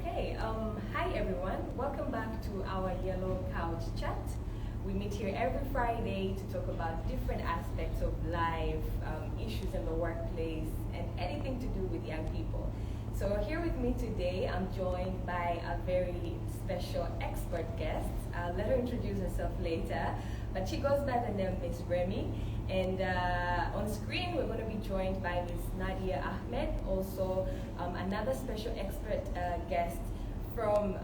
Hi everyone. Welcome back to our Yellow Couch Chat. We meet here every Friday to talk about different aspects of life, issues in the workplace, and anything to do with young people. So here with me today, I'm joined by a very special expert guest. I'll let her introduce herself later, but she goes by the name Miss Remy. And on screen, we're going to be joined by Miss Nadia Ahmed, also another special expert guest from,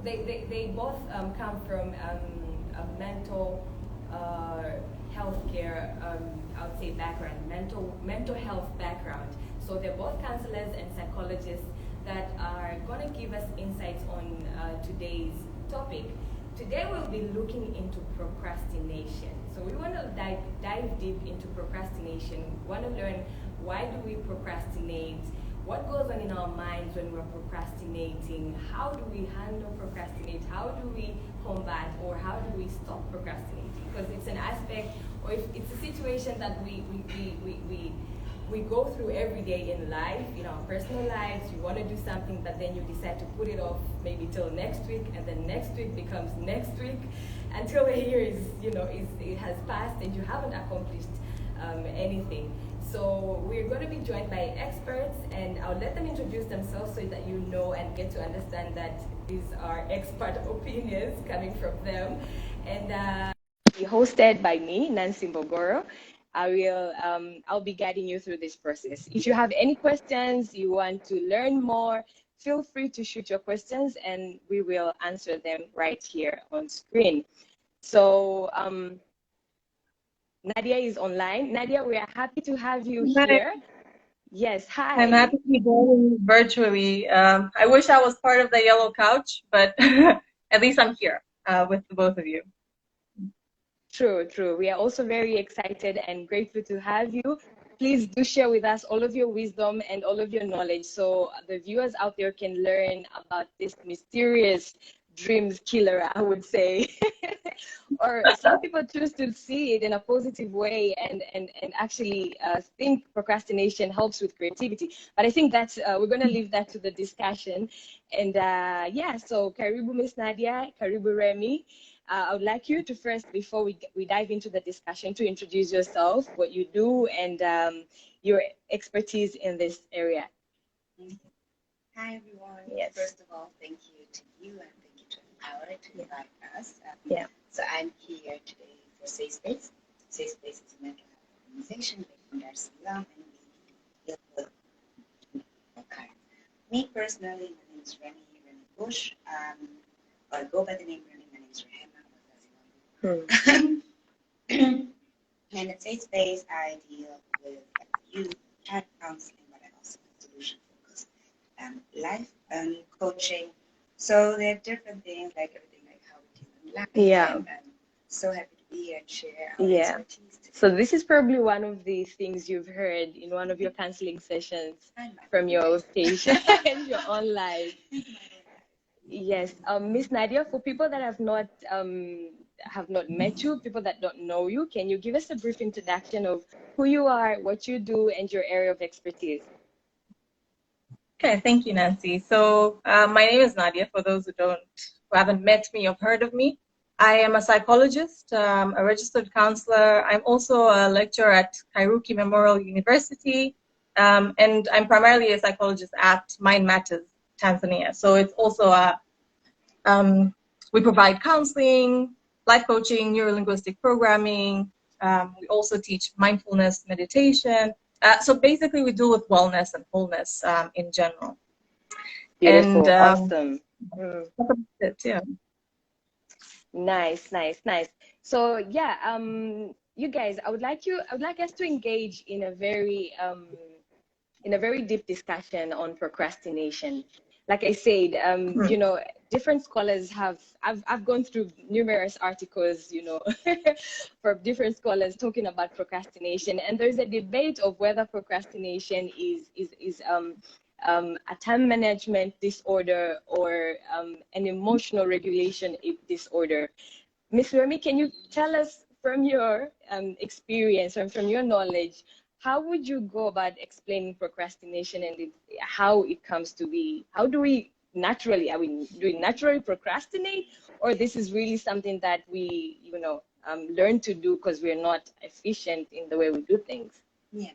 they both come from a mental healthcare, I would say background, mental health background. So they're both counselors and psychologists that are going to give us insights on today's topic. Today we'll be looking into procrastination. So we want to dive deep into procrastination. We want to learn, why do we procrastinate? What goes on in our minds when we're procrastinating? How do we handle procrastinate? How do we combat, or how do we stop procrastinating? Because it's an aspect, or if it's a situation that we go through every day in life, in our personal lives. You want to do something, but then you decide to put it off maybe till next week, and then next week becomes next week, until a year is, it has passed and you haven't accomplished anything. So we're going to be joined by experts, and I'll let them introduce themselves so that you know and get to understand that these are expert opinions coming from them. And be hosted by me, Nancy Mbogoro. I'll be guiding you through this process. If you have any questions, you want to learn more, feel free to shoot your questions and we will answer them right here on screen. So Nadia is online. Nadia, we are happy to have you here. Yes, hi. I'm happy to be joining virtually. I wish I was part of the Yellow Couch, but at least I'm here with the both of you. True. We are also very excited and grateful to have you. Please do share with us all of your wisdom and all of your knowledge so the viewers out there can learn about this mysterious dreams killer, I would say. Or some people choose to see it in a positive way and actually think procrastination helps with creativity. But I think that's, we're going to leave that to the discussion. And yeah, so Karibu Miss Nadia, Karibu Remy. I would like you to first, before we dive into the discussion, to introduce yourself, what you do, and your expertise in this area. Hi, everyone. Yes. First of all, thank you to you and thank you to Empower to invite us. Yeah. So I'm here today for Safe Space. Safe Space is a mental health organization based in Dar es Salaam, and we deal with all kinds. Me personally, my name is Rehema Busch. I go by the name Remy. My name is Rehema. And at Safe Space, I deal with youth, child counseling, but I also have solution focused life coaching. So there are different things, like everything, like how we deal in life. Yeah. And I'm so happy to be here and share our Yeah. expertise today. So this is probably one of the things you've heard in one of your counseling sessions from your station and your online. Yes, Miss Nadia, for people that have not met you, people that don't know you, can you give us a brief introduction of who you are, what you do, and your area of expertise? Okay, thank you, Nancy. So my name is Nadia. For those who haven't met me or heard of me, I am a psychologist, a registered counselor. I'm also a lecturer at Kairuki Memorial University, and I'm primarily a psychologist at Mind Matters, Tanzania. So it's also we provide counseling, life coaching, neuro-linguistic programming. We also teach mindfulness meditation. So basically, we deal with wellness and wholeness in general. Beautiful, and awesome. That's it, yeah. Nice. So yeah, you guys, I would like us to engage in a very deep discussion on procrastination. Like I said, different scholars I've gone through numerous articles, for different scholars talking about procrastination, and there's a debate of whether procrastination is a time management disorder or an emotional regulation disorder. Ms. Remy, can you tell us from your experience and from your knowledge, how would you go about explaining procrastination and how it comes to be? How do we naturally, are we doing naturally procrastinate, or this is really something that we, learn to do because we're not efficient in the way we do things? Yeah.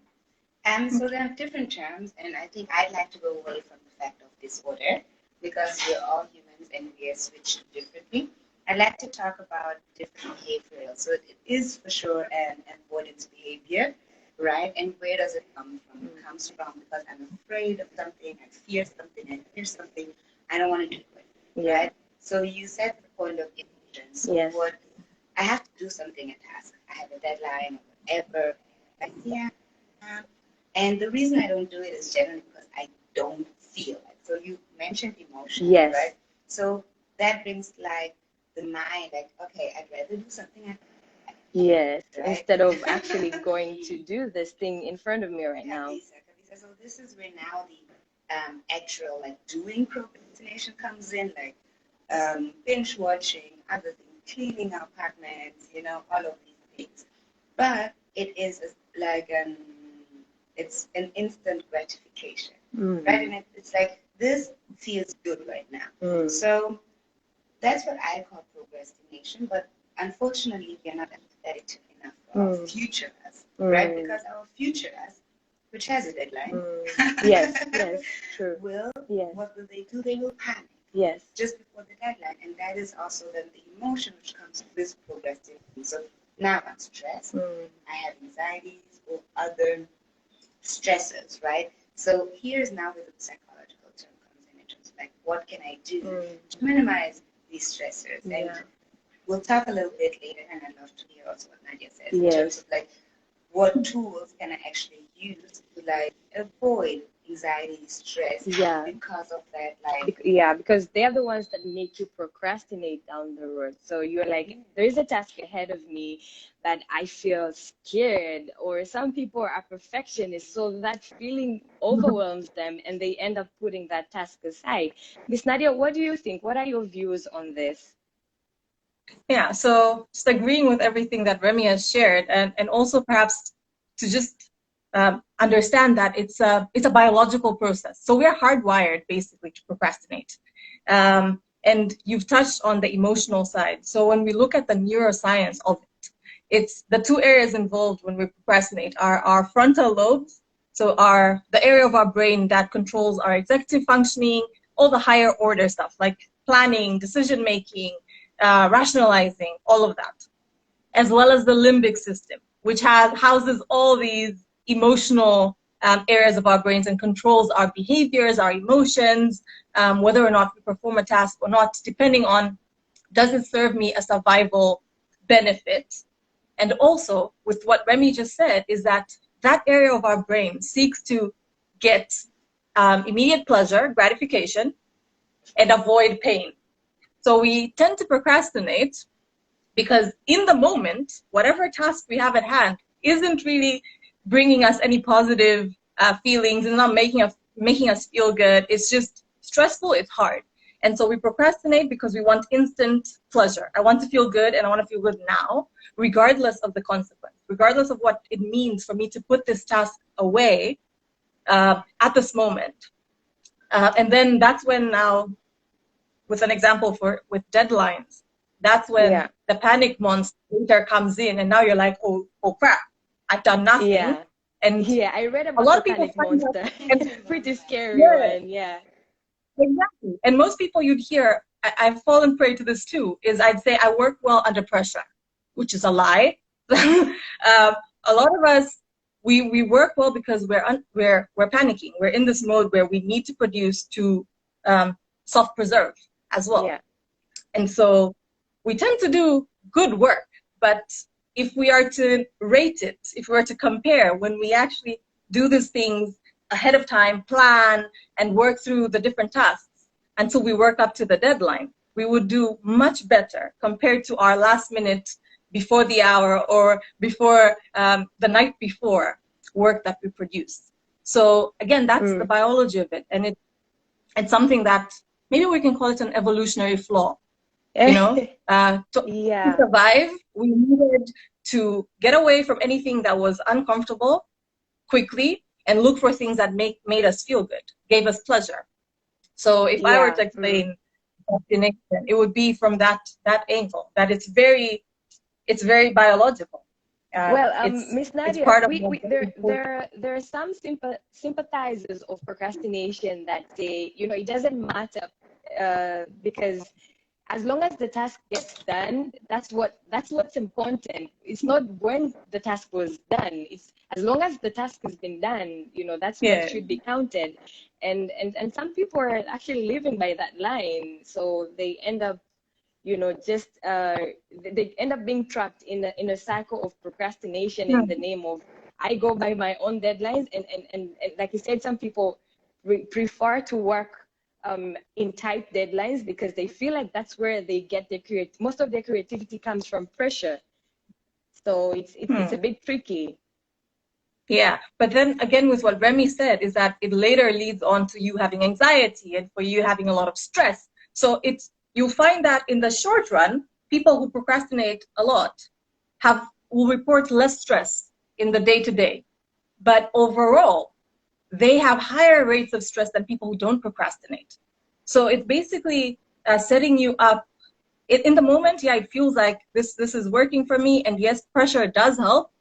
So there are different terms, and I think I'd like to go away from the fact of disorder because we're all humans and we are switched differently. I'd like to talk about different behavioral. So it is for sure an avoidance behavior, right? And where does it come from? It comes from because I'm afraid of something, I fear something, I fear something, I don't want to do it, right? So you said the point of emotion. So what I have to do something, a task. I have a deadline or whatever. And the reason I don't do it is generally because I don't feel like. So you mentioned emotion, right? So that brings like the mind, like, okay, I'd rather do something. Right? Instead of actually going to do this thing in front of me right now. So this is where now the actual like doing procrastination comes in, like binge watching, other things, cleaning our apartments, all of these things. But it is like it's an instant gratification, right? And it's like, this feels good right now. So that's what I call procrastination. But unfortunately, we are not empathetic enough for our future us, right? Because our future us, which has a deadline, yes, true. What will they do? They will panic. Just before the deadline. And that is also then the emotion which comes with procrastination. So now I'm stressed. I have anxieties or other stressors, right? So here's now where the psychological term comes in terms of like, what can I do to minimize these stressors? And we'll talk a little bit later, and I'd love to hear also what Nadia says in terms of like, what tools can I actually use to like avoid anxiety, stress because of that, like because they're the ones that make you procrastinate down the road. So you're like, there is a task ahead of me that I feel scared, or some people are perfectionists, so that feeling overwhelms them and they end up putting that task aside. Miss Nadia, what do you think? What are your views on this? Yeah, so just agreeing with everything that Remy has shared, and also perhaps to just understand that it's a biological process. So we're hardwired basically to procrastinate. And you've touched on the emotional side. So when we look at the neuroscience of it, it's the two areas involved when we procrastinate are our frontal lobes, so the area of our brain that controls our executive functioning, all the higher order stuff like planning, decision making, rationalizing, all of that, as well as the limbic system, which houses all these emotional areas of our brains and controls our behaviors, our emotions, whether or not we perform a task or not, depending on, does it serve me a survival benefit? And also, with what Remy just said, is that area of our brain seeks to get immediate pleasure, gratification, and avoid pain. So we tend to procrastinate because in the moment, whatever task we have at hand isn't really bringing us any positive feelings and not making us feel good. It's just stressful, it's hard. And so we procrastinate because we want instant pleasure. I want to feel good, and I want to feel good now, regardless of the consequence, regardless of what it means for me to put this task away at this moment. And then that's when now, with an example with deadlines, that's when the panic monster comes in, and now you're like, oh crap, I've done nothing. And I read about a lot of people panic monster. It's pretty scary one. Exactly. And most people you'd hear, I've fallen prey to this too, is I'd say I work well under pressure, which is a lie. A lot of us, we work well because we're panicking. We're in this mode where we need to produce to self-preserve as well. And so we tend to do good work, but if we are to rate it, if we were to compare when we actually do these things ahead of time, plan and work through the different tasks until we work up to the deadline, we would do much better compared to our last minute, before the hour, or before the night before work that we produce. So again, that's the biology of it. And it's something that maybe we can call it an evolutionary flaw. To survive, we needed to get away from anything that was uncomfortable quickly and look for things that made us feel good, gave us pleasure. So if I were to explain procrastination, it would be from that angle, that it's very biological. Miss It's Nadia, part of there are some sympathizers of procrastination that say, you know, it doesn't matter because as long as the task gets done, that's what's important. It's not when the task was done. It's as long as the task has been done, you know, that's what should be counted. And some people are actually living by that line, so they end up, you know, just they end up being trapped in a cycle of procrastination in the name of I go by my own deadlines, and like you said, some people prefer to work in tight deadlines because they feel like that's where they get their most of their creativity comes from pressure. So it's a bit tricky. Yeah, but then again, with what Remy said, is that it later leads on to you having anxiety and for you having a lot of stress. So you'll find that in the short run, people who procrastinate a lot will report less stress in the day-to-day. But overall, they have higher rates of stress than people who don't procrastinate. So it's basically setting you up. In the moment, yeah, it feels like this is working for me. And yes, pressure does help.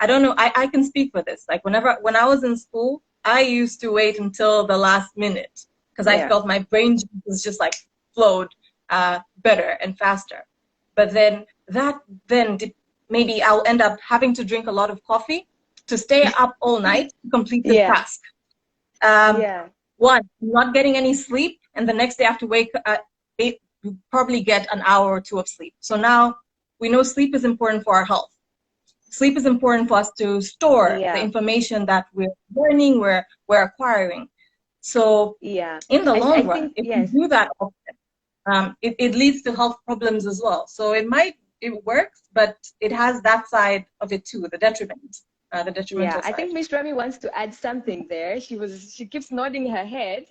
I don't know, I can speak for this. Like when I was in school, I used to wait until the last minute because I felt my brain was just like flowed better and faster. But then maybe I'll end up having to drink a lot of coffee to stay up all night to complete the task. One, not getting any sleep, and the next day I have to wake up, probably get an hour or two of sleep. So now we know sleep is important for our health. Sleep is important for us to store the information that we're learning, we're acquiring. So in the long run, if you do that often, it leads to health problems as well. So it works, but it has that side of it too, the detriment. The detrimental side. I think Miss Remy wants to add something there. She keeps nodding her head.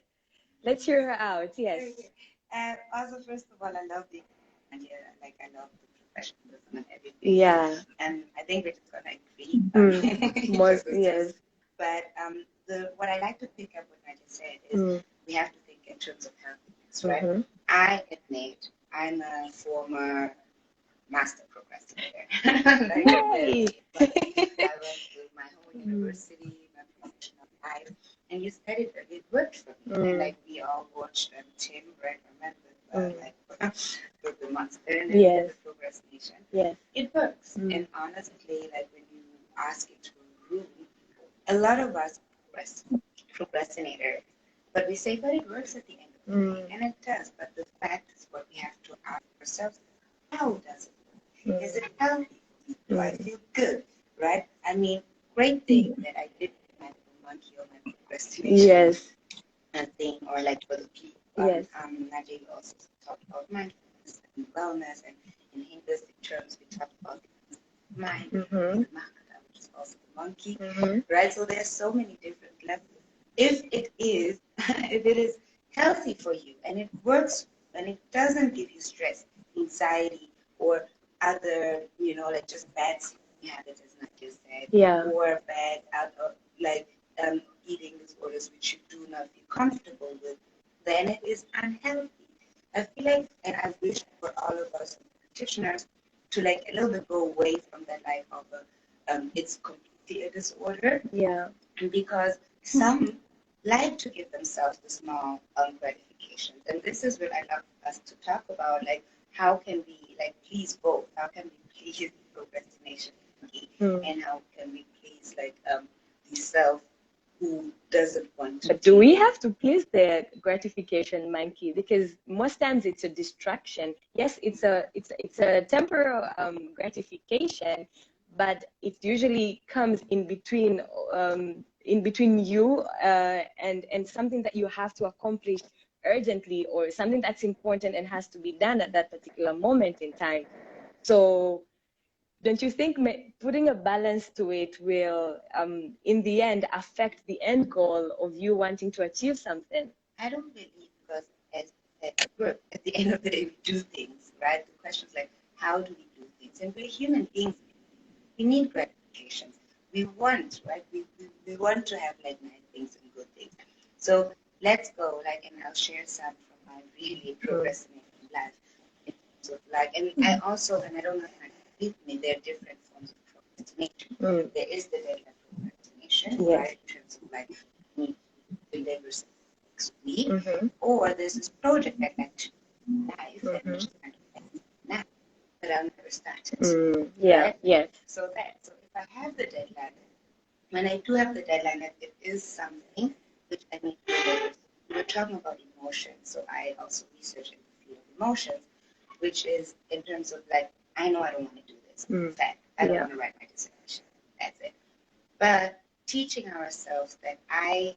Let's hear her out. Yes. Also, first of all, I love the idea. Like I love the professionalism and everything. Yeah. And I think we're just gonna agree. More, yes. But what I like to pick up what Nadia said is we have to think in terms of healthiness, right? I admit I'm a former master procrastinator. I went through my whole university, my professional life, and you said it worked for me. And like we all watched Tim, right? Remember, with the monster and the procrastination. Yes. It works. And honestly, like when you ask it to a room, a lot of us procrastinators, but we say, but it works at the end of the day, and it does. But the fact is, what we have to ask ourselves: how does it work? Is it healthy? Do I feel good? Right? I mean, great thing that I did my monkey or my procrastination thing, or like for the people. Nadia also talked about mindfulness and wellness, and in Hinduistic terms, we talked about the mind, the makata, which is also the monkey, right? So there's so many different levels. If it is, if it is healthy for you and it works and it doesn't give you stress, anxiety, or other, like just bad habits, as Nadia said, or bad eating disorders which you do not feel comfortable with, then it is unhealthy. I feel like, and I wish for all of us practitioners to like a little bit go away from that life of it's completely a disorder. Yeah. Because some like to give themselves the small gratifications, and this is what I love us to talk about. Like, how can we like please both? How can we please procrastination and how can we please like the self who doesn't want to? But do we have to please the gratification monkey? Because most times it's a distraction. Yes, it's a temporal gratification, but it usually comes in between you and something that you have to accomplish urgently, or something that's important and has to be done at that particular moment in time. So don't you think putting a balance to it will, in the end, affect the end goal of you wanting to achieve something? I don't believe, because at the end of the day, we do things, right? The question is like, how do we do things? And we're human beings. We need gratifications. we want, right? We want to have like nice things and good things. So let's go, like, and I'll share some from my really procrastinating life. In terms of like, and I also, and I don't know if I with me, there are different forms of procrastination. There is the deadline procrastination, right? In terms of like, need to deliver something next week, or there's this project that actually life that which is kind of like now, but I'll never start it. Right? Yes. So if I have the deadline, when I do have the deadline, it is something which I need to deliver. We're talking about emotions, so I also research in the field of emotions, which is in terms of like, I know I don't want to do this. In fact, I don't want to write my dissertation. That's it. But teaching ourselves that I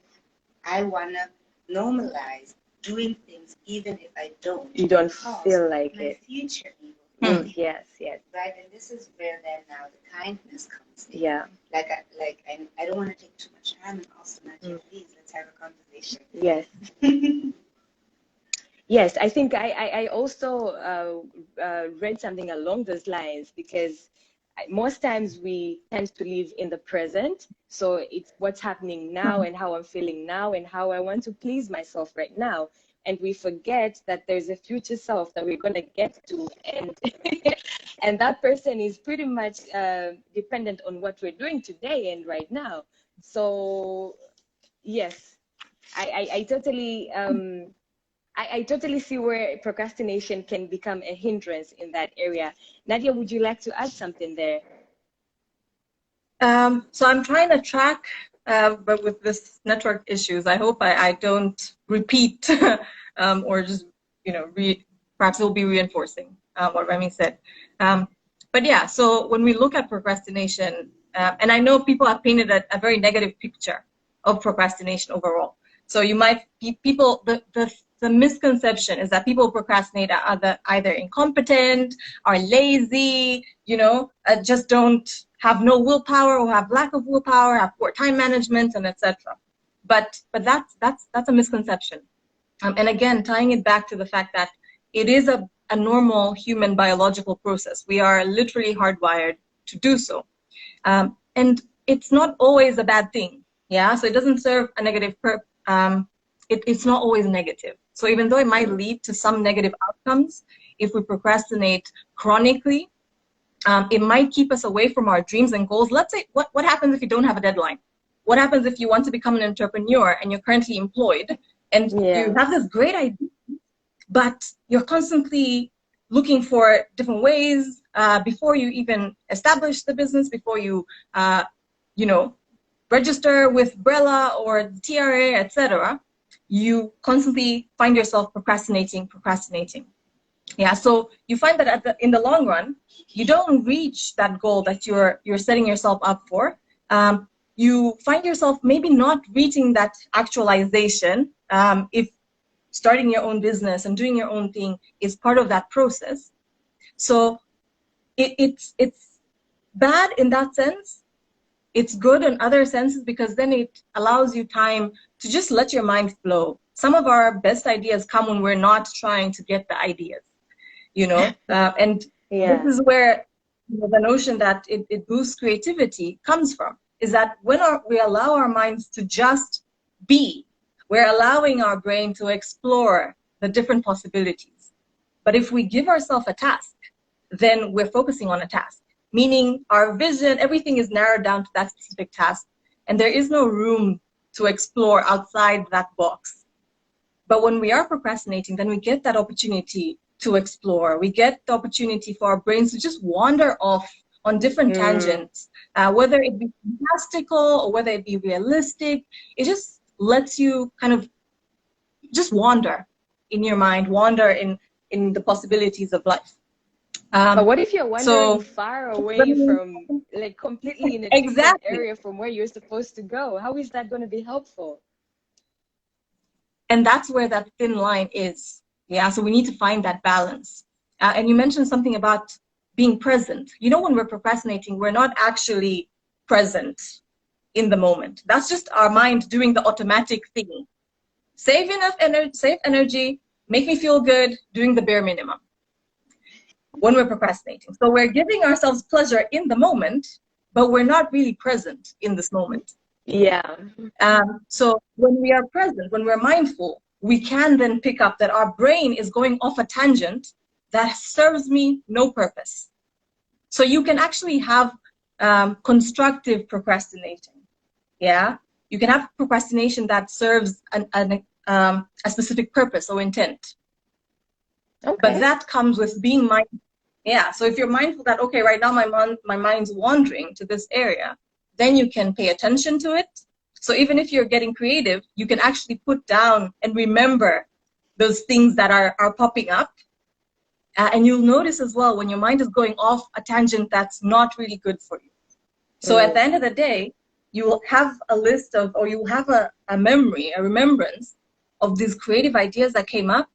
want to normalize doing things even if I don't. You don't feel like my it. future me. Yes. Right, and this is where then now the kindness comes in. Yeah. Like I don't want to take too much time, and also Nadia, please let's have a conversation. Yes. Yes, I think I also read something along those lines, because most times we tend to live in the present. So it's what's happening now and how I'm feeling now and how I want to please myself right now. And we forget that there's a future self that we're going to get to. And, and that person is pretty much dependent on what we're doing today and right now. So, yes, I totally... I totally see where procrastination can become a hindrance in that area. Nadia, would you like to add something there? So I'm trying to track, but with this network issues, I hope I don't repeat or just, perhaps it'll be reinforcing what Remy said. But yeah, so when we look at procrastination, and I know people have painted a very negative picture of procrastination overall. So you might be people, the misconception is that people procrastinate are either incompetent, are lazy, just don't have no willpower or have lack of willpower, have poor time management, and etc. But that's a misconception. And again, tying it back to the fact that it is a normal human biological process. We are literally hardwired to do so. And it's not always a bad thing. Yeah, so it doesn't serve a negative purpose. It's not always negative. So even though it might lead to some negative outcomes, if we procrastinate chronically, it might keep us away from our dreams and goals. Let's say, what happens if you don't have a deadline? What happens if you want to become an entrepreneur and you're currently employed and you have this great idea, but you're constantly looking for different ways before you even establish the business, before you, register with Brella or TRA, etc. You constantly find yourself procrastinating. Yeah, so you find that in the long run, you don't reach that goal that you're setting yourself up for. You find yourself maybe not reaching that actualization if starting your own business and doing your own thing is part of that process. So it's bad in that sense. It's good in other senses because then it allows you time to just let your mind flow. Some of our best ideas come when we're not trying to get the ideas, and this is where the notion that it boosts creativity comes from, is that when we allow our minds to just be, we're allowing our brain to explore the different possibilities. But if we give ourselves a task, then we're focusing on a task, meaning our vision, everything is narrowed down to that specific task, and there is no room to explore outside that box. But when we are procrastinating, then we get that opportunity to explore. We get the opportunity for our brains to just wander off on different tangents, whether it be fantastical or whether it be realistic. It just lets you kind of just wander in your mind, wander in the possibilities of life. But what if you're wandering far away from, like, completely in a different area from where you're supposed to go? How is that going to be helpful? And that's where that thin line is. Yeah, so we need to find that balance. And you mentioned something about being present. When we're procrastinating, we're not actually present in the moment. That's just our mind doing the automatic thing. Save energy, make me feel good, doing the bare minimum when we're procrastinating. So we're giving ourselves pleasure in the moment, but we're not really present in this moment. Yeah. So when we are present, when we're mindful, we can then pick up that our brain is going off a tangent that serves me no purpose. So you can actually have constructive procrastinating. Yeah, you can have procrastination that serves a specific purpose or intent. Okay. But that comes with being mindful. Yeah, so if you're mindful that, okay, right now my mind's wandering to this area, then you can pay attention to it. So even if you're getting creative, you can actually put down and remember those things that are popping up. And you'll notice as well when your mind is going off a tangent that's not really good for you. So at the end of the day, you will have a list of, or you'll have a memory, a remembrance of these creative ideas that came up,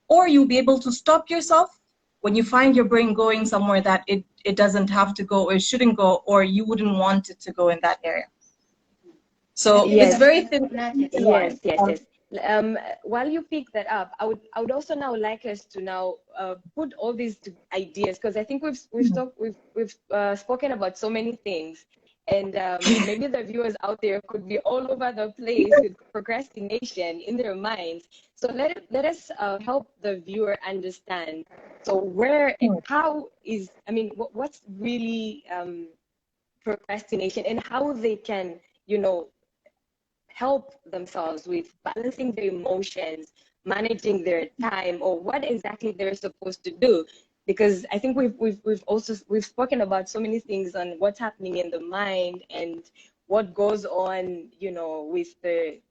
or you'll be able to stop yourself when you find your brain going somewhere that it doesn't have to go, or it shouldn't go, or you wouldn't want it to go in that area. So Yes. it's very thin. Yes. While you pick that up, I would also now like us to now put all these ideas, because I think we've spoken about so many things, and maybe the viewers out there could be all over the place with procrastination in their minds. So let us help the viewer understand. So where and how is, I mean, what's really procrastination, and how they can, help themselves with balancing their emotions, managing their time, or what exactly they're supposed to do. Because I think we've spoken about so many things on what's happening in the mind and what goes on, with the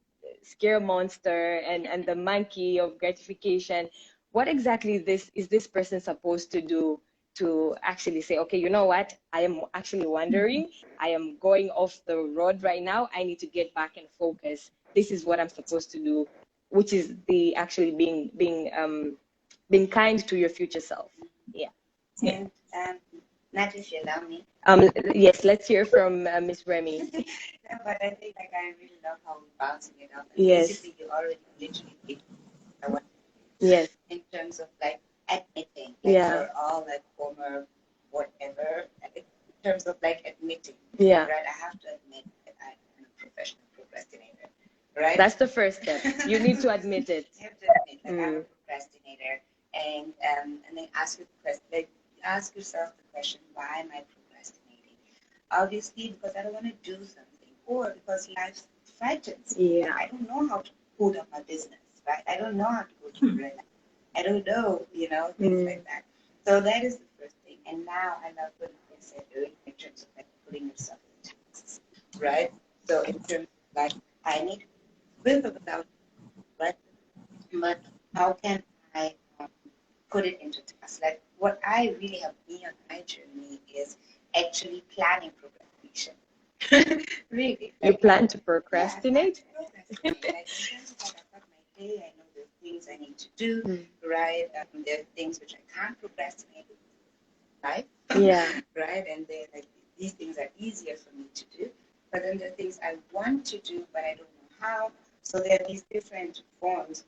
scare monster and the monkey of gratification. What exactly is this person supposed to do to actually say, okay, you know what? I am actually wondering. I am going off the road right now. I need to get back and focus. This is what I'm supposed to do, which is the actually being kind to your future self. Yeah. And not if you allow me. Yes, let's hear from Miss Remy. No, but I think like I really love how we're bouncing it up. And Yes. basically, you already literally picked what Yes. in terms of like admitting, like Yeah. for all like former whatever, in terms of like admitting. Yeah. Right. I have to admit that I'm a professional procrastinator. Right. That's the first step. You need to admit it. You have to admit that I'm a procrastinator, and then ask yourself the question, why am I procrastinating? Obviously, because I don't want to do something, or because life frightens me. Yeah. I don't know how to put up my business, right? I don't know how to go to umbrella. I don't know, things like that. So that is the first thing. And now I love what you said earlier in terms of like putting yourself in tasks, right? So in terms of like, I need with or without, right? But how can I put it into tasks? Like what I really have me on my journey is actually planning procrastination. Really. You plan to procrastinate? Yeah, I plan to procrastinate. Like in terms of like I've got my day, I know there are things I need to do, right? There are things which I can't procrastinate, right? Yeah. Right? And they're like these things are easier for me to do. But then there are things I want to do, but I don't know how. So there are these different forms.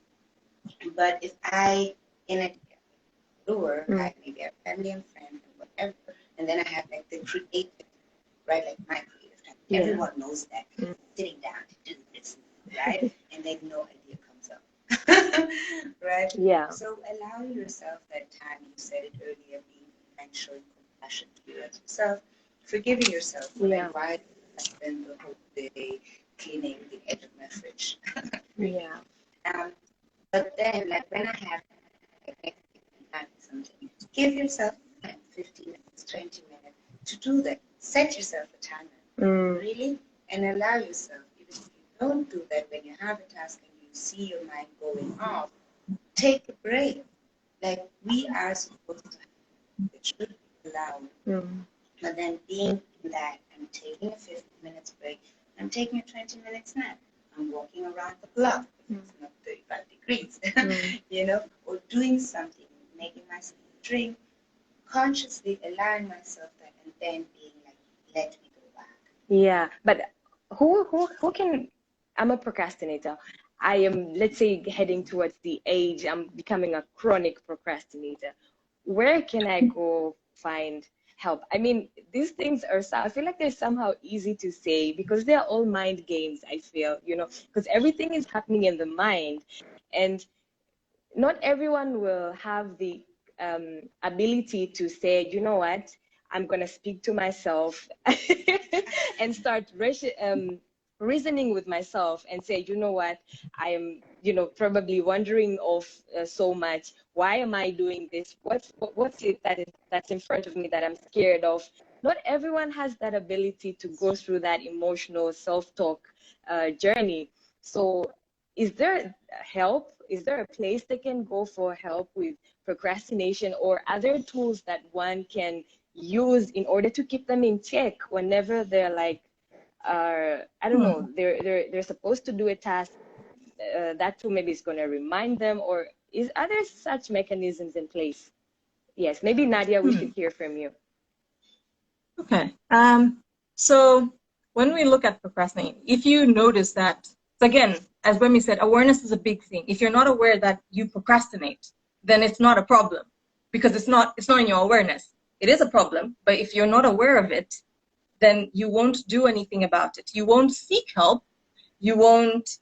But if I, in a door, I maybe have family and friends and whatever, and then I have like the creative, right? Like my creative time. Yeah. Everyone knows that. Sitting down to do this, right? And then no idea comes up. Right? Yeah. So allow yourself that time. You said it earlier, being and showing compassion towards yourself, forgiving yourself for like why I spend the whole day cleaning the edge of my fridge. Yeah. But then, like when I have something, give yourself 15 minutes, 20 minutes to do that. Set yourself a timer, really, and allow yourself. Even if you don't do that when you have a task and you see your mind going off, take a break. Like we are supposed to have, it should be allowed. But then being in that, I'm taking a 15 minutes break, I'm taking a 20 minutes nap. I'm walking around the block if it's not 35 degrees, or doing something, making myself drink, consciously allowing myself that, and then being like, let me go back. Yeah, but who can? I'm a procrastinator. I am, let's say, heading towards the age. I'm becoming a chronic procrastinator. Where can I go find help. I mean, these things are, I feel like they're somehow easy to say because they're all mind games, I feel, because everything is happening in the mind. And not everyone will have the ability to say, you know what, I'm going to speak to myself and start reasoning with myself and say, you know what, I am, probably wondering of so much. Why am I doing this? What's it that's in front of me that I'm scared of? Not everyone has that ability to go through that emotional self-talk journey. So is there help? Is there a place they can go for help with procrastination, or other tools that one can use in order to keep them in check whenever they're like, I don't know, they're supposed to do a task, that tool maybe is going to remind them, or are there such mechanisms in place? Yes, maybe Nadia, we should hear from you. Okay. So when we look at procrastinating, if you notice that, again, as Remy said, awareness is a big thing. If you're not aware that you procrastinate, then it's not a problem because it's not in your awareness. It is a problem, but if you're not aware of it, then you won't do anything about it. You won't seek help. You won't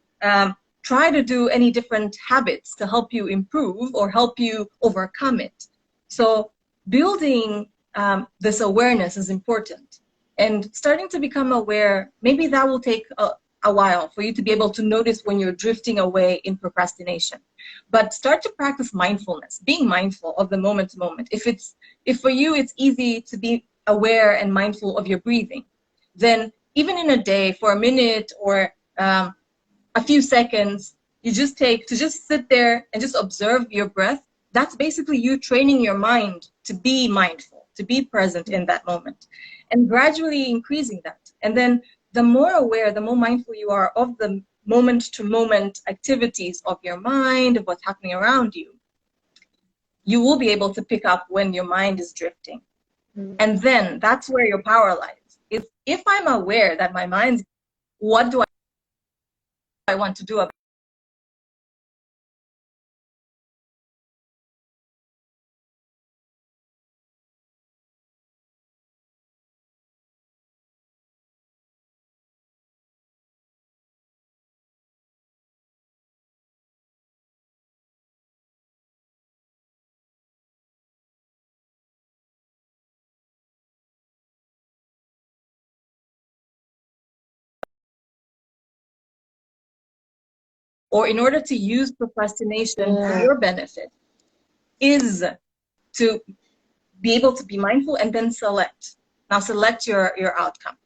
try to do any different habits to help you improve or help you overcome it. So building this awareness is important, and starting to become aware, maybe that will take a while for you to be able to notice when you're drifting away in procrastination. But start to practice mindfulness, being mindful of the moment to moment. If for you it's easy to be aware and mindful of your breathing, then even in a day for a minute or a few seconds, you just take to just sit there and just observe your breath. That's basically you training your mind to be mindful, to be present in that moment, and gradually increasing that. And then the more aware, the more mindful you are of the moment to moment activities of your mind, of what's happening around you, you will be able to pick up when your mind is drifting. And then that's where your power lies. If I'm aware that my mind's, what do I want to do about it? Or in order to use procrastination to your benefit, is to be able to be mindful and then select. Now select your outcome.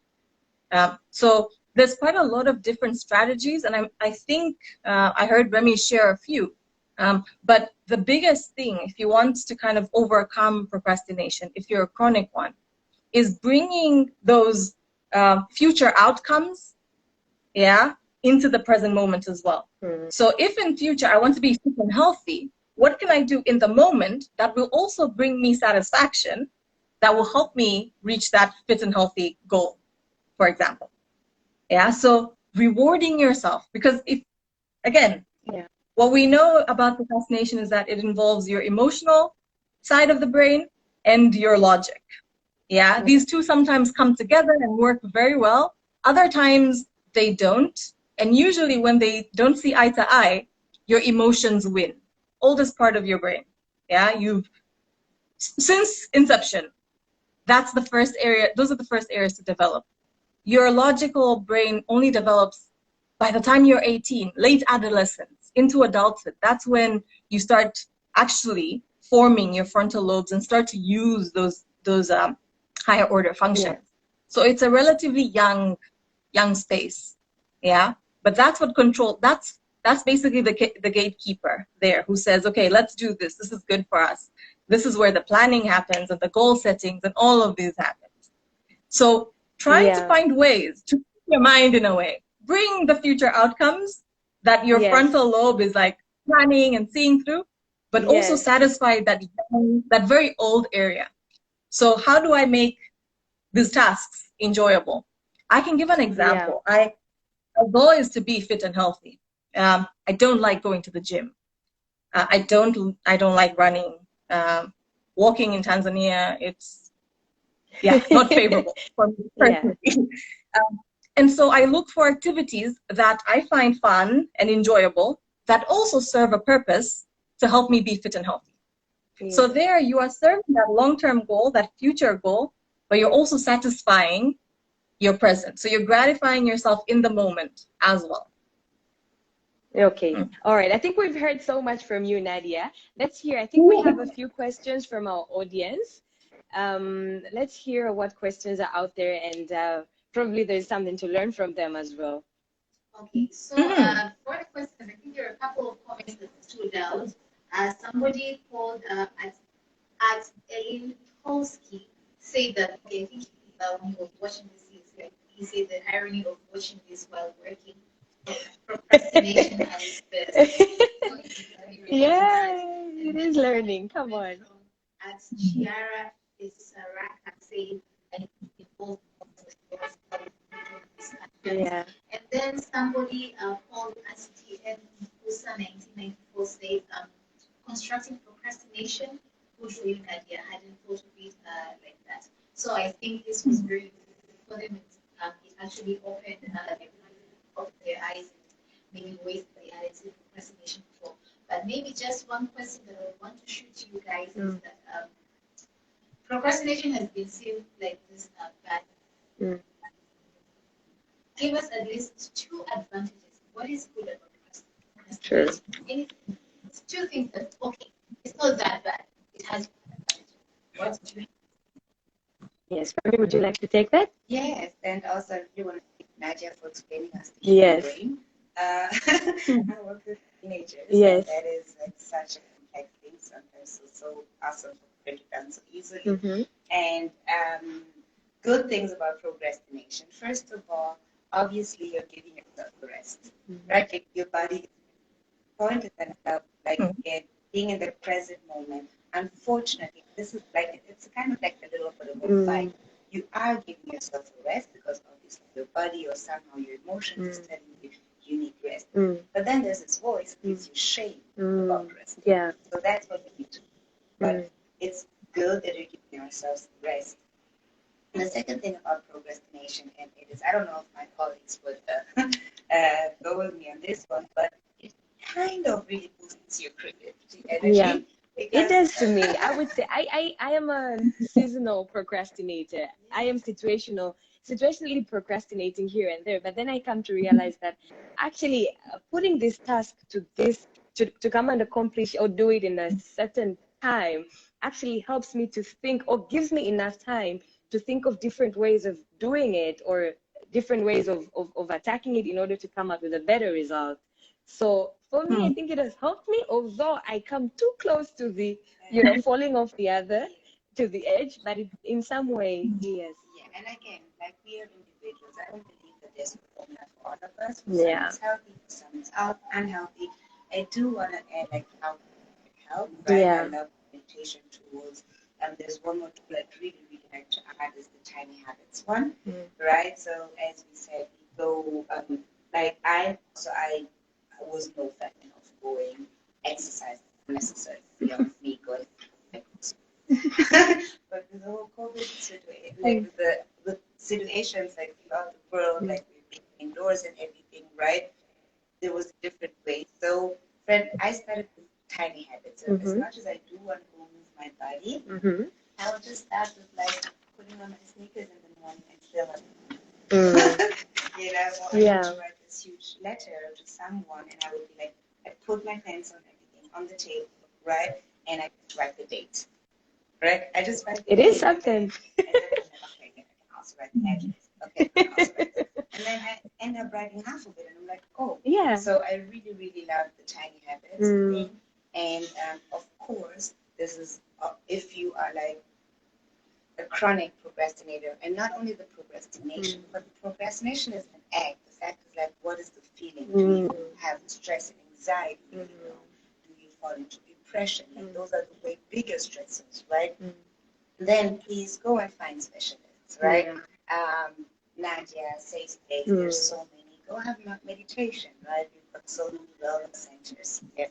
So there's quite a lot of different strategies, and I think I heard Remy share a few. But the biggest thing, if you want to kind of overcome procrastination, if you're a chronic one, is bringing those future outcomes, into the present moment as well. So if in future I want to be fit and healthy, what can I do in the moment that will also bring me satisfaction, that will help me reach that fit and healthy goal, for example? So rewarding yourself, because what we know about procrastination is that it involves your emotional side of the brain and your logic. These two sometimes come together and work very well. Other times they don't. And usually when they don't see eye to eye, your emotions win. Oldest part of your brain. You've, since inception, that's the first area, those are the first areas to develop. Your logical brain only develops by the time you're 18, late adolescence, into adulthood. That's when you start actually forming your frontal lobes and start to use those higher order functions. So it's a relatively young space. But that's what that's basically the gatekeeper there, who says, okay, let's do this. This is good for us. This is where the planning happens and the goal settings and all of these happens. So trying to find ways to keep your mind in a way, bring the future outcomes that your frontal lobe is like planning and seeing through, but also satisfy that very old area. So how do I make these tasks enjoyable? I can give an example. Our goal is to be fit and healthy. I don't like going to the gym. I don't like running. Walking in Tanzania, Yeah, not favorable for me Yeah. personally. And so I look for activities that I find fun and enjoyable that also serve a purpose to help me be fit and healthy. So Yeah. there you are serving that long-term goal, that future goal, but you're also satisfying your present. So you're gratifying yourself in the moment as well. Okay. Mm. All right. I think we've heard so much from you, Nadia. Let's hear. I think we have a few questions from our audience. Let's hear what questions are out there, and probably there's something to learn from them as well. Okay, so Mhm. for the questions, I think there are a couple of comments that stood out. Somebody called at Ellen Polsky said that, okay, I think when he was watching this, he said the irony of watching this while working, procrastination at its best. So Yeah, it is learning. Come on. at Chiara Isaraka saying, and it both discussions. Yeah. And then somebody called STN USA 1994 said, constructing procrastination. Good for you, Nadia. I hadn't thought of it like that. So I think this was very good for them. It actually opened their eyes and maybe ways that they hadn't seen procrastination before. But maybe just one question that I want to shoot to you guys is that procrastination has been seen like this bad. Mm. Give us at least two advantages. What is good about True. procrastinating? Two things that, okay, it's not that bad. It has advantages. What do you? Yes. Femi, would you like to take that? Yes, and also I really want to thank Nadia for explaining us the Yes. brain. I work with teenagers, Yes. and that is like such a complex thing sometimes. So awesome to break it down so easily. Mm-hmm. And good things about procrastination. First of all, obviously you're giving yourself a rest, right? Like your body point is like being in the present moment. Unfortunately, this is like it's kind of like a little bit of a fight. You are giving yourself a rest because obviously your body or somehow your emotions is telling you you need rest. But then there's this voice that gives you shame about rest. Yeah. So that's what we need to do. But it's good that you're giving yourselves rest. And the second thing about procrastination, and it is, I don't know if my colleagues would go with me on this one, but it kind of really boosts your creativity energy. Yeah. Because, It does to me. I would say I am a seasonal procrastinator. I am situationally procrastinating here and there. But then I come to realize that actually putting this task to come and accomplish or do it in a certain time actually helps me to think or gives me enough time to think of different ways of doing it or different ways of attacking it in order to come up with a better result. So for me, I think it has helped me, although I come too close to the, falling off to the edge, but in some way, yes. Yeah, and again, like we are individuals, I don't believe that there's a formula for all of us. For Yeah. some it's healthy, for some it's unhealthy. I do want to add like how help, right? Yeah. I love meditation tools. There's one more tool I'd really, really like to add is the tiny habits one, right? So as we said, we go like I was no fan of going exercise unnecessarily beyond me going. But with the whole COVID situation, like the situations like throughout the world, like we've been indoors and everything, right? There was a different way. So, friend, I started with tiny habits. So as much as I do want to go move my body, I will just start with like putting on my sneakers in the morning and still or I would write this huge letter to someone and I would be like, I put my pens on everything on the table, right? And I just write the date. Right? I just write the It date. is something. And then I'm like, okay, I can also write the address. Okay, I can also write this. And then I end up writing half of it and I'm like, oh. Yeah. So I really, really love the tiny habits thing. And of course, this is if you are like a chronic procrastinator, and not only the procrastination, but the procrastination is an act. The fact is like, what is the feeling? Do you have stress and anxiety? Do you fall into depression? Like those are the way bigger stressors, right? Then please go and find specialists, right? Nadia, safe space. There's so many. Go have meditation, right? We've got so many wellness centers here.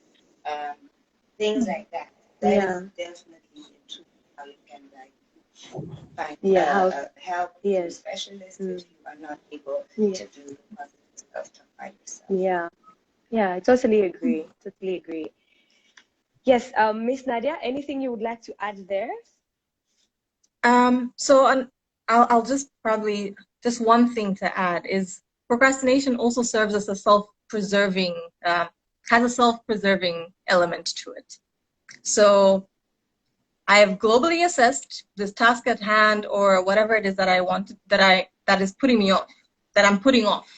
Things like that. That is definitely a tool how you can like find help Yes. specialists if you are not able Yeah. to do the positive stuff by yourself. Yeah, I totally agree. Totally agree. Yes, Miss Nadia, anything you would like to add there? So I'll just probably, just one thing to add is procrastination also serves as a self-preserving, has a self-preserving element to it. So I have globally assessed this task at hand or whatever it is that I want, that is putting me off, that I'm putting off.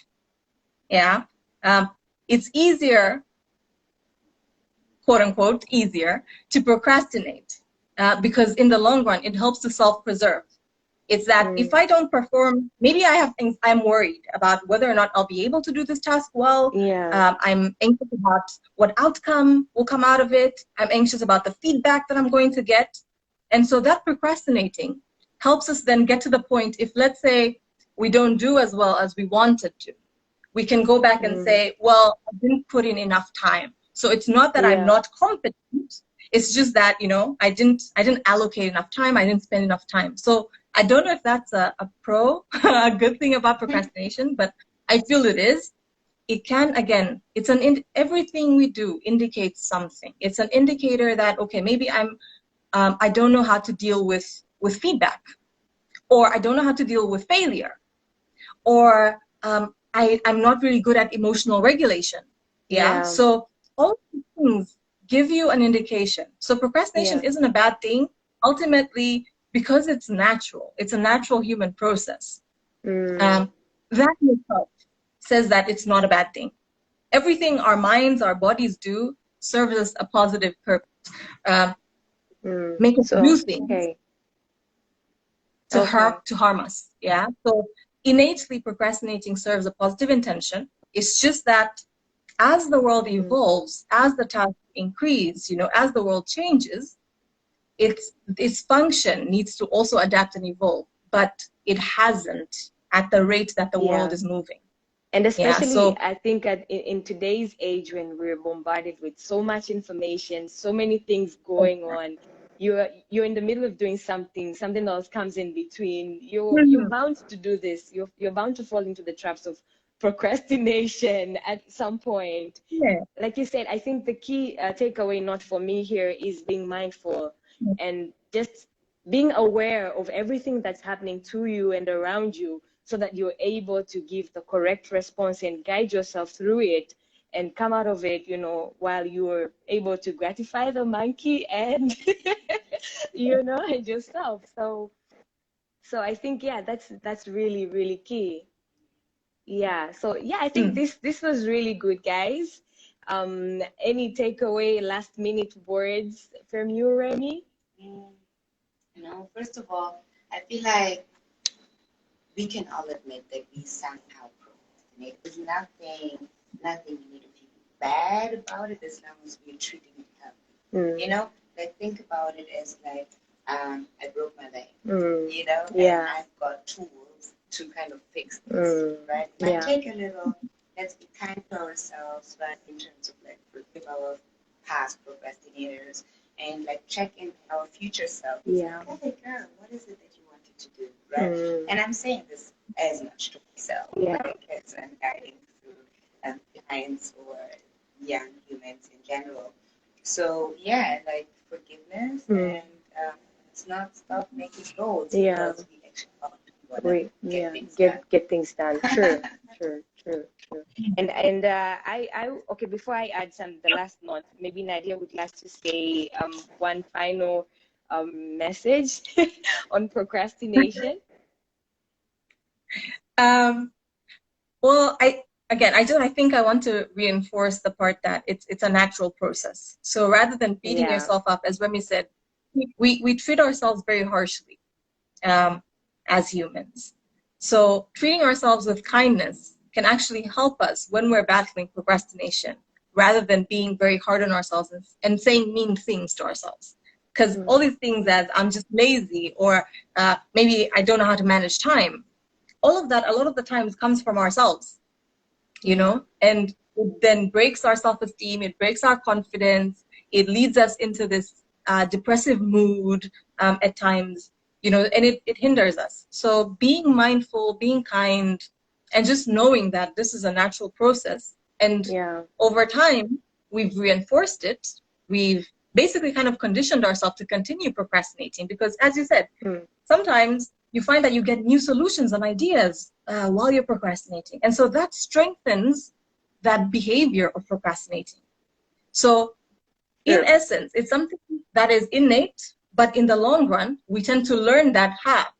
Yeah. It's easier, quote unquote, easier to procrastinate because in the long run, it helps to self-preserve. It's that if I don't perform, maybe I'm worried about whether or not I'll be able to do this task well. Yeah. I'm anxious about what outcome will come out of it. I'm anxious about the feedback that I'm going to get. And so that procrastinating helps us then get to the point, if let's say we don't do as well as we wanted to, we can go back and say, well, I didn't put in enough time. So it's not that I'm not competent. It's just that, I didn't allocate enough time. I didn't spend enough time. So I don't know if that's a a good thing about procrastination, but I feel it is. It can, again, everything we do indicates something. It's an indicator that, okay, maybe I don't know how to deal with feedback, or I don't know how to deal with failure, or I'm not really good at emotional regulation. Yeah. So all these things give you an indication. So procrastination isn't a bad thing. Ultimately, because it's natural, it's a natural human process. That in itself says that it's not a bad thing. Everything our minds, our bodies do serves us a positive purpose. Make us do things to harm us. Yeah. So innately procrastinating serves a positive intention. It's just that as the world evolves, as the tasks increase, as the world changes, its function needs to also adapt and evolve, but it hasn't at the rate that the world is moving. And especially, I think in today's age, when we're bombarded with so much information, so many things going on, you're in the middle of doing something else comes in between. You're bound to do this. You're bound to fall into the traps of procrastination at some point. Like you said, I think the key takeaway note for me here is being mindful and just being aware of everything that's happening to you and around you, so that you're able to give the correct response and guide yourself through it and come out of it, while you're able to gratify the monkey and, and yourself. So I think, that's really, really key. Yeah. So I think this was really good, guys. Any takeaway, last minute words from you, Remy? First of all, I feel like we can all admit that we somehow procrastinate. There's nothing you need to feel bad about it as long as we're treating it healthy. Think about it as like I broke my leg, and I've got tools to kind of fix this, right? Let's be kind to ourselves, but in terms of forgive our past procrastinators and check in our future self. Hey girl, what is it that you wanted to do, right? And I'm saying this as much to myself, as I'm guiding through clients or young humans in general. So forgiveness and let's not stop making goals because we actually want to get things done. True. And okay, before I add the last note, maybe Nadia would like to say one final message on procrastination. Well, I think I want to reinforce the part that it's a natural process. So rather than beating yourself up, as Remy said, we treat ourselves very harshly as humans. So treating ourselves with kindness can actually help us when we're battling procrastination, rather than being very hard on ourselves and saying mean things to ourselves. Because all these things as I'm just lazy, or maybe I don't know how to manage time, all of that a lot of the times comes from ourselves, and it then breaks our self-esteem, it breaks our confidence, it leads us into this depressive mood at times, and it hinders us. So being mindful, being kind, and just knowing that this is a natural process. And over time, we've reinforced it. We've basically kind of conditioned ourselves to continue procrastinating because, as you said, sometimes you find that you get new solutions and ideas while you're procrastinating. And so that strengthens that behavior of procrastinating. So in essence, it's something that is innate, but in the long run, we tend to learn that,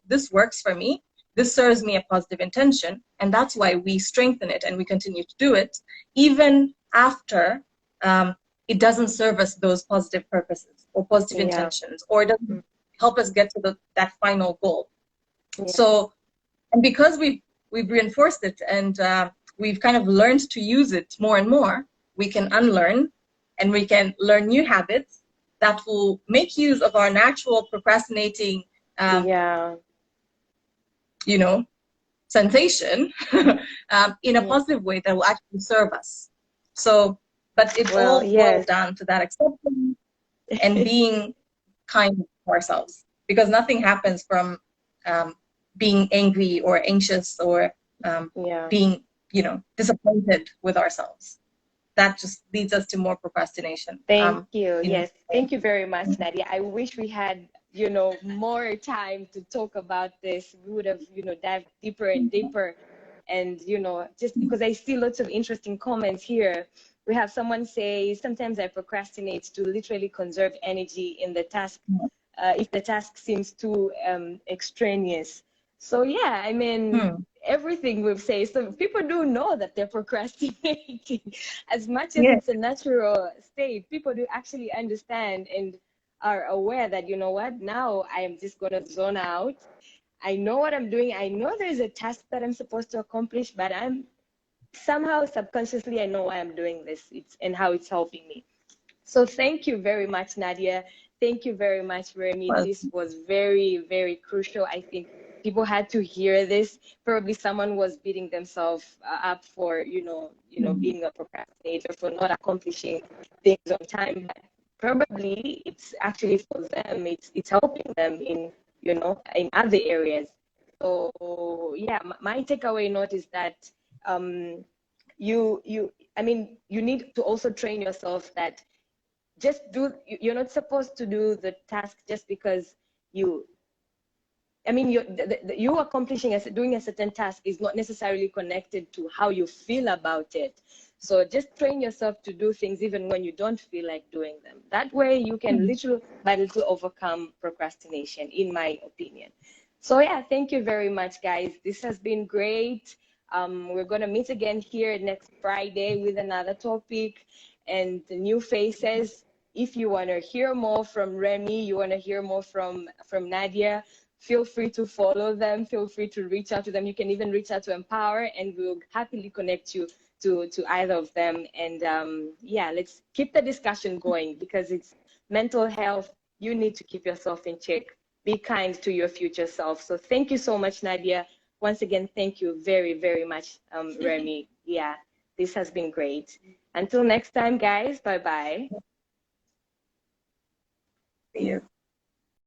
this works for me, this serves me a positive intention, and that's why we strengthen it and we continue to do it, even after it doesn't serve us those positive purposes or positive intentions, or doesn't help us get to that final goal. So, and because we've reinforced it and we've kind of learned to use it more and more, we can unlearn and we can learn new habits that will make use of our natural procrastinating, sensation in a positive way that will actually serve us. So, but it all boils down to that acceptance and being kind to ourselves, because nothing happens from being angry or anxious or being, disappointed with ourselves. That just leads us to more procrastination. Thank you. Yes. Thank you very much, Nadia. I wish we had, more time to talk about this. We would have, dived deeper and deeper. And, just because I see lots of interesting comments here. We have someone say, sometimes I procrastinate to literally conserve energy in the task if the task seems too extraneous. So, yeah, I mean, everything we've said. So people do know that they're procrastinating. As much as it's a natural state, people do actually understand and are aware that, now I am just going to zone out. I know what I'm doing. I know there's a task that I'm supposed to accomplish, but I'm somehow subconsciously, I know why I'm doing this and how it's helping me. So thank you very much, Nadia. Thank you very much, Remy. This was very, very crucial. I think people had to hear this. Probably someone was beating themselves up for, being a procrastinator, for not accomplishing things on time. But probably it's actually for them. It's helping them in, in other areas. So yeah, my takeaway note is that you need to also train yourself that you're not supposed to do the task just because you accomplishing doing a certain task is not necessarily connected to how you feel about it. So just train yourself to do things even when you don't feel like doing them. That way you can little by little overcome procrastination, in my opinion. So yeah, thank you very much, guys. This has been great. We're going to meet again here next Friday with another topic and new faces. If you want to hear more from Remy, you want to hear more from Nadia, feel free to follow them. Feel free to reach out to them. You can even reach out to Empower, and we'll happily connect you to either of them. And let's keep the discussion going, because it's mental health. You need to keep yourself in check. Be kind to your future self. So thank you so much, Nadia. Once again, thank you very, very much, Remy. Yeah, this has been great. Until next time, guys. Bye-bye. See you.